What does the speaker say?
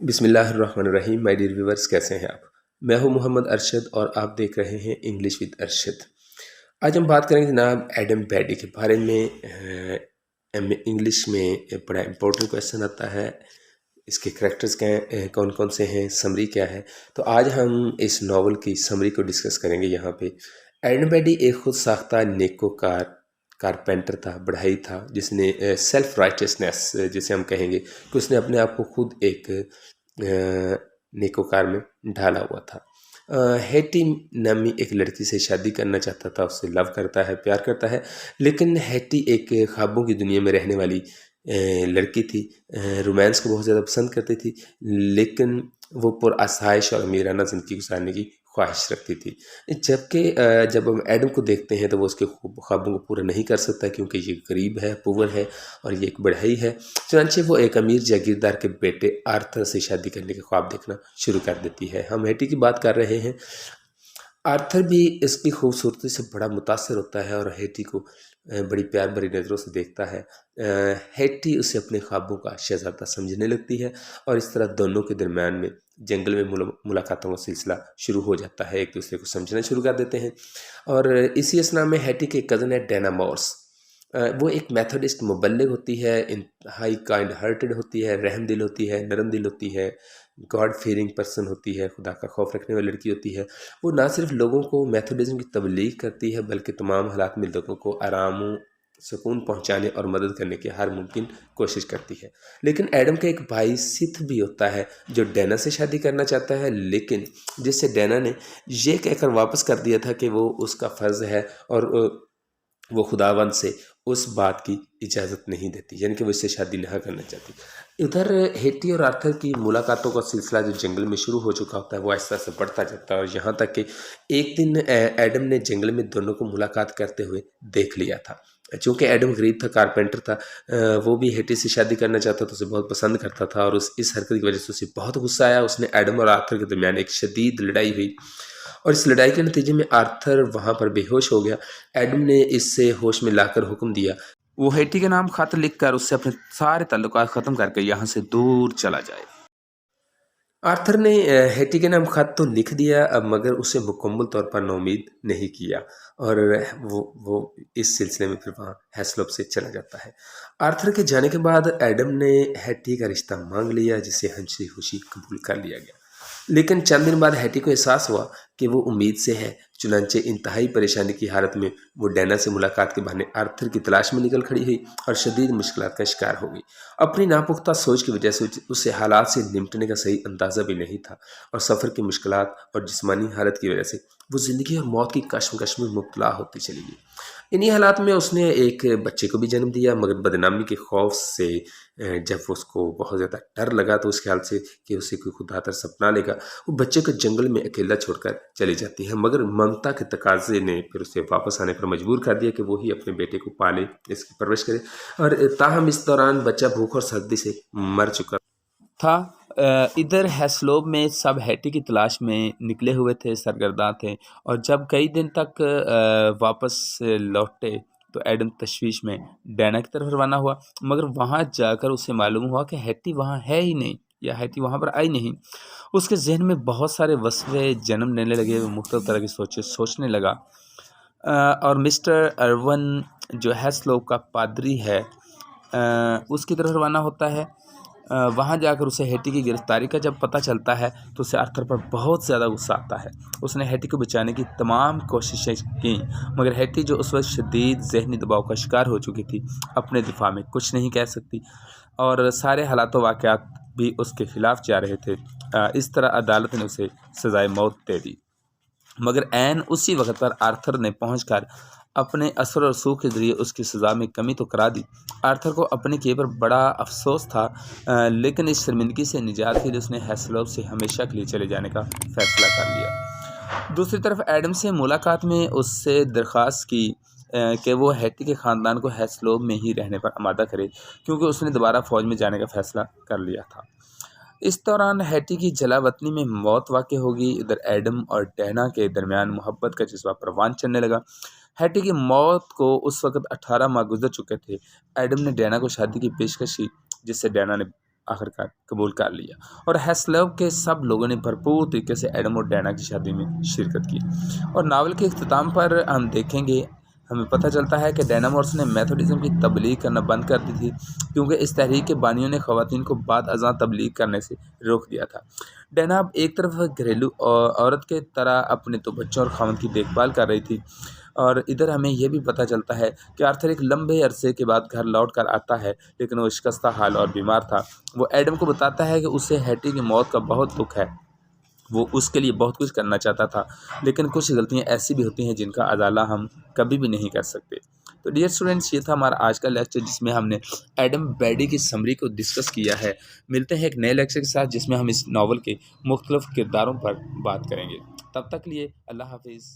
बिस्मिल्लाहिर्रहमानिर्रहीम। My dear viewers, कैसे हैं आप? मैं हूं मोहम्मद अरशद और आप देख रहे हैं इंग्लिश विद अरशद। आज हम बात करेंगे जनाब एडम बेडी के बारे में। इंग्लिश में बड़ा इम्पोर्टेंट क्वेश्चन आता है, इसके करैक्टर्स क्या हैं, कौन कौन से हैं, समरी क्या है। तो आज हम इस नावल की समरी को डिस्कस करेंगे यहाँ पे। एडम बेडी एक खुद साख्ता नेकोकार कारपेंटर था, बढ़ई था, जिसने सेल्फ राइटियसनेस जिसे हम कहेंगे कि उसने अपने आप को खुद एक नेकोकार में ढाला हुआ था। हेटी नामी एक लड़की से शादी करना चाहता था, उससे लव करता है, प्यार करता है, लेकिन हेटी एक ख्वाबों की दुनिया में रहने वाली लड़की थी। रोमांस को बहुत ज़्यादा पसंद करती थी, लेकिन वो पुरआसाइश और अमीराना ज़िंदगी गुजारने की ख्वाहिश रखती थी। जबकि जब हम एडम को देखते हैं तो वो उसके ख्वाबों को पूरा नहीं कर सकता, क्योंकि ये गरीब है, पुअर है और ये एक बढ़ई है। चुनांचे वो एक अमीर जागीरदार के बेटे आर्थर से शादी करने के ख्वाब देखना शुरू कर देती है। हम हेटी की बात कर रहे हैं। आर्थर भी इसकी खूबसूरती से बड़ा मुतासर होता है और हेटी को बड़ी प्यार भरी नज़रों से देखता है। हेटी उसे अपने ख्वाबों का शहज़ादा समझने लगती है और इस तरह दोनों के दरमियान में जंगल में मुलाकातों का सिलसिला शुरू हो जाता है। एक दूसरे को समझना शुरू कर देते हैं और इसी असना में हेटी के कज़न है डैना मॉर्स। वो एक मेथोडिस्ट मुबल्लिग होती है, इंतहाई काइंड हार्टेड होती है, रहम दिल होती है, नरम दिल होती है, गॉड फीयरिंग पर्सन होती है, खुदा का खौफ रखने वाली लड़की होती है। वो ना सिर्फ लोगों को मेथोडिज्म की तबलीग करती है, बल्कि तमाम हालात में लोगों को आराम सुकून पहुंचाने और मदद करने की हर मुमकिन कोशिश करती है। लेकिन एडम का एक भाई सिथ भी होता है जो डैना से शादी करना चाहता है, लेकिन जिससे डैना ने ये कहकर वापस कर दिया था कि वो उसका फ़र्ज़ है और वो खुदावंद से उस बात की इजाज़त नहीं देती, यानी कि वो इससे शादी नहीं करना चाहती। उधर हेटी और आर्थर की मुलाकातों का सिलसिला जो जंगल में शुरू हो चुका होता है वो आहिस्ता से बढ़ता जाता है और यहाँ तक कि एक दिन एडम ने जंगल में दोनों को मुलाकात करते हुए देख लिया था। चूँकि एडम गरीब था, कारपेंटर था, वो भी हेटी से शादी करना चाहता था, उसे बहुत पसंद करता था और इस हरकत की वजह से उसे बहुत गुस्सा आया। उसने एडम और आर्थर के दरमियान एक शदीद लड़ाई हुई और इस लड़ाई के नतीजे में आर्थर वहाँ पर बेहोश हो गया। एडम ने इससे होश में लाकर हुक्म दिया वो हेटी के नाम खत लिखकर उससे अपने सारे ताल्लुकात ख़त्म करके यहाँ से दूर चला जाए। आर्थर ने हेटी के नाम खत तो लिख दिया, मगर उसे मुकम्मल तौर पर नाउमीद नहीं किया और वो इस सिलसिले में फिर वहाँ हेस्लोप से चला जाता है। आर्थर के जाने के बाद एडम ने हेटी का रिश्ता मांग लिया, जिसे हंसी खुशी कबूल कर लिया गया। लेकिन चंद दिन बाद हेटी को एहसास हुआ कि वो उम्मीद से है। चुनांचे इंतहाई परेशानी की हालत में वो डैना से मुलाकात के बहाने आर्थर की तलाश में निकल खड़ी हुई और शदीद मुश्किलात का शिकार हो गई। अपनी नापुख्ता सोच की वजह से उसे हालात से निपटने का सही अंदाज़ा भी नहीं था और सफ़र की मुश्किलात और जिस्मानी हालत की वजह से वो ज़िंदगी और मौत की कश्मकश में मुब्तला होती चली गई। इन्हीं हालात में उसने एक बच्चे को भी जन्म दिया, मगर बदनामी के खौफ से जब उसको बहुत ज़्यादा डर लगा तो उस ख्याल से कि उसे कोई खुदा तरस अपना लेगा, वो बच्चे को जंगल में अकेला छोड़कर चली जाती है। मगर ममता के तकाजे ने फिर उसे वापस आने पर मजबूर कर दिया कि वो ही अपने बेटे को पाले, इसकी परवरिश करे। और ताहम इस दौरान बच्चा भूख और सर्दी से मर चुका था। इधर हेस्लोब में सब हेटी की तलाश में निकले हुए थे, सरगर्दा थे और जब कई दिन तक वापस लौटे तो एडम तशवीश में डैना की तरफ रवाना हुआ, मगर वहाँ जाकर उसे मालूम हुआ कि हेटी वहाँ है ही नहीं या हेटी वहाँ पर आई नहीं। उसके जहन में बहुत सारे वसवे जन्म लेने लगे, वो मुख्तलिफ तरह की सोचें सोचने लगा। और मिस्टर अर्वन जो हेस्लोब का पादरी है उसकी तरफ रवाना होता है। वहाँ जाकर उसे हेटी की गिरफ्तारी का जब पता चलता है तो उसे आर्थर पर बहुत ज़्यादा गुस्सा आता है। उसने हेटी को बचाने की तमाम कोशिशें की, मगर हेटी जो उस वक्त शदीद ज़हनी दबाव का शिकार हो चुकी थी, अपने दिफा में कुछ नहीं कह सकती और सारे हालात वाक़यात भी उसके ख़िलाफ़ जा रहे थे। इस तरह अदालत ने उसे सज़ाए मौत दे दी, मगर ऐन उसी वक्त पर आर्थर ने पहुंचकर अपने असर और रसूख के ज़रिए उसकी सज़ा में कमी तो करा दी। आर्थर को अपने किए पर बड़ा अफसोस था, लेकिन इस शर्मिंदगी से निजात के लिए उसने हेस्लोप से हमेशा के लिए चले जाने का फ़ैसला कर लिया। दूसरी तरफ एडम से मुलाकात में उससे दरख्वास्त की कि वो हेटी के ख़ानदान को हेस्लोप में ही रहने पर आमादा करे, क्योंकि उसने दोबारा फ़ौज में जाने का फ़ैसला कर लिया था। इस दौरान हेटी की जलावतनी में मौत वाक़ होगी। इधर एडम और डैना के दरमियान मोहब्बत का जज्बा परवान चढ़ने लगा। हेटी की मौत को उस वक़्त 18 माह गुजर चुके थे। एडम ने डैना को शादी की पेशकश की, जिससे डैना ने आखिरकार कबूल कर लिया और हेस्लव के सब लोगों ने भरपूर तरीके से एडम और डायना की शादी में शिरकत की। और नावल के अख्ताम पर हम देखेंगे, हमें पता चलता है कि डायना मॉर्स ने मेथोडिज़म की तबलीग करना बंद कर दी थी, क्योंकि इस तहरीक के बानियों ने ख़वातीन को बाद अज़ां तबलीग करने से रोक दिया था। डायना अब एक तरफ घरेलू औरत के तरह अपने तो बच्चों और खावंद की देखभाल कर रही थी, और इधर हमें यह भी पता चलता है कि आर्थर एक लंबे अरसे के बाद घर लौट कर आता है, लेकिन वो शिकस्ता हाल और बीमार था। वो एडम को बताता है कि उसे हैटी की मौत का बहुत दुख है, वो उसके लिए बहुत कुछ करना चाहता था, लेकिन कुछ गलतियां ऐसी भी होती हैं जिनका अदाला हम कभी भी नहीं कर सकते। तो डियर स्टूडेंट्स, ये था हमारा आज का लेक्चर जिसमें हमने एडम बैडी की समरी को डिस्कस किया है। मिलते हैं एक नए लेक्चर के साथ जिसमें हम इस नावल के मुख्तलिफ किरदारों पर बात करेंगे। तब तक लिए अल्लाह हाफिज़।